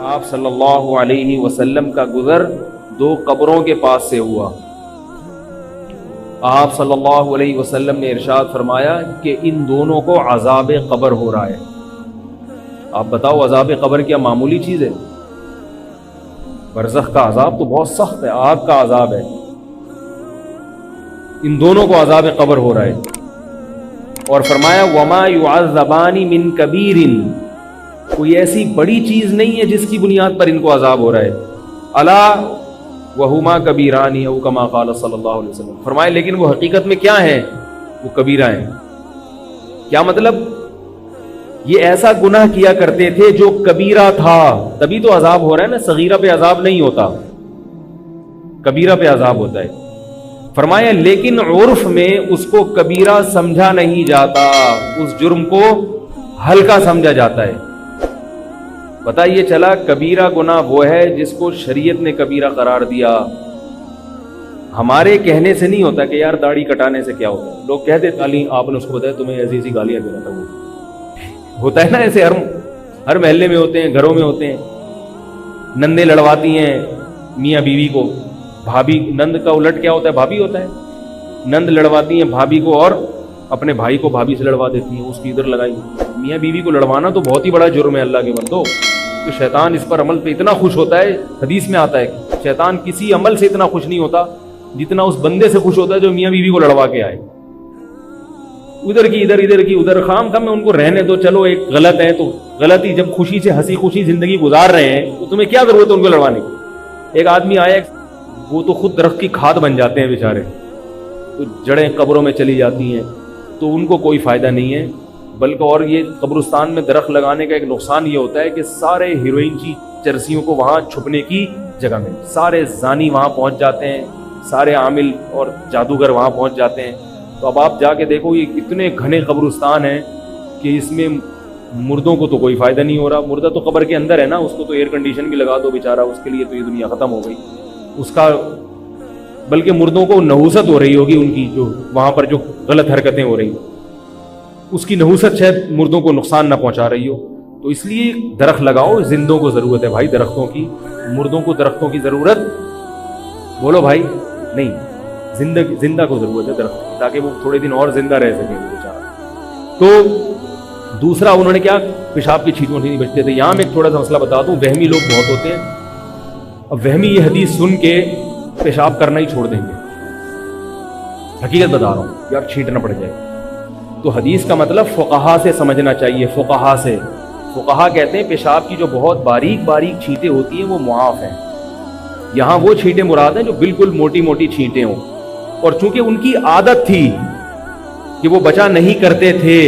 آپ صلی اللہ علیہ وسلم کا گزر دو قبروں کے پاس سے ہوا. آپ صلی اللہ علیہ وسلم نے ارشاد فرمایا کہ ان دونوں کو عذاب قبر ہو رہا ہے. آپ بتاؤ عذاب قبر کیا معمولی چیز ہے؟ برزخ کا عذاب تو بہت سخت ہے، آگ کا عذاب ہے. ان دونوں کو عذاب قبر ہو رہا ہے. اور فرمایا وما يعذبان من کبیر، کوئی ایسی بڑی چیز نہیں ہے جس کی بنیاد پر ان کو عذاب ہو رہا ہے. الا وہما کبیران او کما قال صلی اللہ علیہ وسلم. فرمایا لیکن وہ حقیقت میں کیا ہیں؟ وہ کبیرہ ہیں. کیا مطلب؟ یہ ایسا گناہ کیا کرتے تھے جو کبیرہ تھا، تبھی تو عذاب ہو رہا ہے نا. صغیرہ پہ عذاب نہیں ہوتا، کبیرہ پہ عذاب ہوتا ہے. فرمایا لیکن عرف میں اس کو کبیرہ سمجھا نہیں جاتا، اس جرم کو ہلکا سمجھا جاتا ہے. پتہ یہ چلا کبیرہ گناہ وہ ہے جس کو شریعت نے کبیرہ قرار دیا. ہمارے کہنے سے نہیں ہوتا کہ یار داڑھی کٹانے سے کیا ہوتا ہے. لوگ کہتے تعلیم آپ نے اس کو بتایا تمہیں ایسی ایسی گالیاں دے رہا تھا. وہ ہوتا ہے نا ایسے، ہر محلے میں ہوتے ہیں، گھروں میں ہوتے ہیں. نندیں لڑواتی ہیں میاں بیوی کو. بھابھی، نند کا الٹ کیا ہوتا ہے؟ بھابھی ہوتا ہے. نند لڑواتی ہیں بھابھی کو اور اپنے بھائی کو بھابھی سے لڑوا دیتی ہیں، اس کی ادھر لگائی. میاں بیوی کو لڑوانا تو بہت ہی بڑا جرم ہے اللہ کے بندو. تو شیطان اس پر عمل پہ اتنا خوش ہوتا ہے، حدیث میں آتا ہے کہ شیطان کسی عمل سے اتنا خوش نہیں ہوتا جتنا اس بندے سے خوش ہوتا ہے جو میاں بیوی کو لڑوا کے آئے. ادھر کی ادھر، ادھر کی ادھر، خام خام میں ان کو رہنے دو. چلو ایک غلط ہے تو غلط ہی، جب خوشی سے ہنسی خوشی زندگی گزار رہے ہیں تو تمہیں کیا ضرورت ہے ان کو لڑوانے کی؟ ایک آدمی آیا، وہ تو خود درخت کی کھاد بن جاتے ہیں بیچارے، تو جڑیں قبروں میں چلی جاتی ہیں تو ان کو کوئی فائدہ نہیں ہے. بلکہ اور یہ قبرستان میں درخت لگانے کا ایک نقصان یہ ہوتا ہے کہ سارے ہیروئن کی چرسیوں کو وہاں چھپنے کی جگہ میں، سارے زانی وہاں پہنچ جاتے ہیں، سارے عامل اور جادوگر وہاں پہنچ جاتے ہیں. تو اب آپ جا کے دیکھو یہ کتنے گھنے قبرستان ہیں کہ اس میں مردوں کو تو کوئی فائدہ نہیں ہو رہا. مردہ تو قبر کے اندر ہے نا، اس کو تو ایئر کنڈیشن بھی لگا دو بیچارہ، اس کے لیے تو یہ دنیا ختم ہو گئی اس کا. بلکہ مردوں کو نحوست ہو رہی ہوگی ان کی، جو وہاں پر جو غلط حرکتیں ہو رہی ہیں اس کی نحوست شاید مردوں کو نقصان نہ پہنچا رہی ہو. تو اس لیے درخت لگاؤ. زندوں کو ضرورت ہے بھائی درختوں کی، مردوں کو درختوں کی ضرورت بولو بھائی نہیں، زندہ کو ضرورت ہے درخت کی، تاکہ وہ تھوڑے دن اور زندہ رہ سکیں بیچارہ. تو دوسرا انہوں نے کیا، پیشاب کی چھینٹوں سے نہیں بچتے تھے. یہاں میں ایک تھوڑا سا مسئلہ بتا دوں، وہمی لوگ بہت ہوتے ہیں. اب وہمی یہ حدیث سن کے پیشاب کرنا ہی چھوڑ دیں گے. حقیقت بتا رہا ہوں، یار چھینٹنا پڑ جائے. تو حدیث کا مطلب فقہا سے سمجھنا چاہیے. فقہا سے، فقہا کہتے ہیں پیشاب کی جو بہت باریک باریک چھینٹیں ہوتی ہیں وہ معاف ہیں. یہاں وہ چھینٹیں مراد ہیں جو بالکل موٹی موٹی چھینٹیں ہوں. اور چونکہ ان کی عادت تھی کہ وہ بچا نہیں کرتے تھے،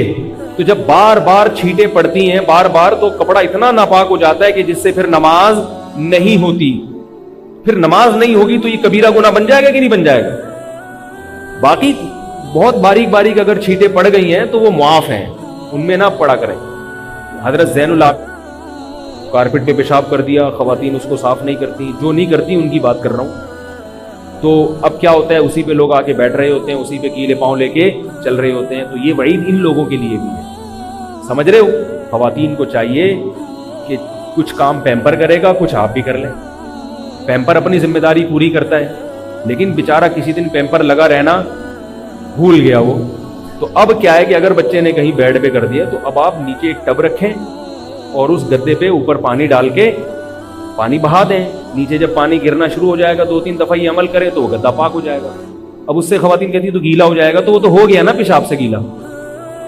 تو جب بار بار چھینٹیں پڑتی ہیں بار بار، تو کپڑا اتنا ناپاک ہو جاتا ہے کہ جس سے پھر نماز نہیں ہوتی. پھر نماز نہیں ہوگی تو یہ کبیرہ گناہ بن جائے گا کہ نہیں بن جائے گا؟ باقی بہت باریک باریک اگر چھینٹیں پڑ گئی ہیں تو وہ معاف ہیں، ان میں نہ پڑا کریں. حضرت زین العابدین کارپٹ پہ پیشاب کر دیا، خواتین اس کو صاف نہیں کرتی، جو نہیں کرتی ان کی بات کر رہا ہوں. تو اب کیا ہوتا ہے، اسی پہ لوگ آ کے بیٹھ رہے ہوتے ہیں، اسی پہ کیلے پاؤں لے کے چل رہے ہوتے ہیں. تو یہ وعید ان لوگوں کے لیے بھی ہے. سمجھ رہے ہو؟ خواتین کو چاہیے کہ کچھ کام پیمپر کرے گا، کچھ آپ بھی کر لیں. پیمپر اپنی ذمہ داری پوری کرتا ہے، لیکن بیچارہ کسی دن پیمپر لگا رہنا بھول گیا وہ. تو اب کیا ہے کہ اگر بچے نے کہیں بیڈ پہ کر دیا تو اب آپ نیچے ایک ٹب رکھیں اور اس گدے پہ اوپر پانی ڈال کے پانی بہا دیں. نیچے جب پانی گرنا شروع ہو جائے گا 2-3 دفعہ یہ عمل کرے تو وہ گدا پاک ہو جائے گا. اب اس سے خواتین کہتی تو گیلا ہو جائے گا، تو وہ تو ہو گیا نا پیشاب سے گیلا.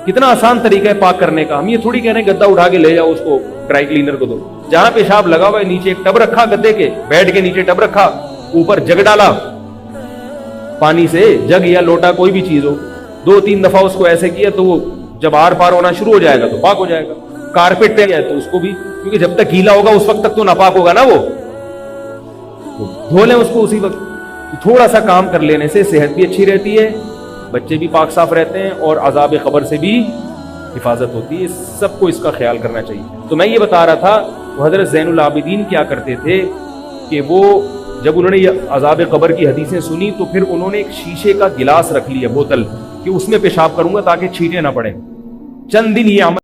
کتنا آسان طریقہ ہے پاک کرنے کا. ہم یہ تھوڑی کہہ رہے ہیں گدا اٹھا کے لے جاؤ اس کو ڈرائی کلینر کو دو. جہاں پیشاب لگا ہوا ہے نیچے ایک ٹب رکھا، گدے کے بیڈ کے نیچے ٹب رکھا، اوپر جگ ڈالا پانی سے، جگ یا لوٹا کوئی بھی چیز ہو، 2-3 دفعہ اس کو ایسے کیا تو وہ جب آر پار ہونا شروع ہو جائے گا تو پاک ہو جائے گا. کارپٹ پہ ہے تو اس کو بھی، کیونکہ جب تک گیلا ہوگا اس وقت تک تو ناپاک ہوگا نا، وہ دھو لیں اس کو اسی وقت. تھوڑا سا کام کر لینے سے صحت بھی اچھی رہتی ہے، بچے بھی پاک صاف رہتے ہیں، اور عذاب قبر سے بھی حفاظت ہوتی ہے. سب کو اس کا خیال کرنا چاہیے. تو میں یہ بتا رہا تھا وہ حضرت زین العابدین کیا کرتے تھے کہ وہ جب انہوں نے یہ عذاب قبر کی حدیثیں سنی تو پھر انہوں نے ایک شیشے کا گلاس رکھ لیا، بوتل، کہ اس میں پیشاب کروں گا تاکہ چھینٹیں نہ پڑیں. چند دن یہ عمل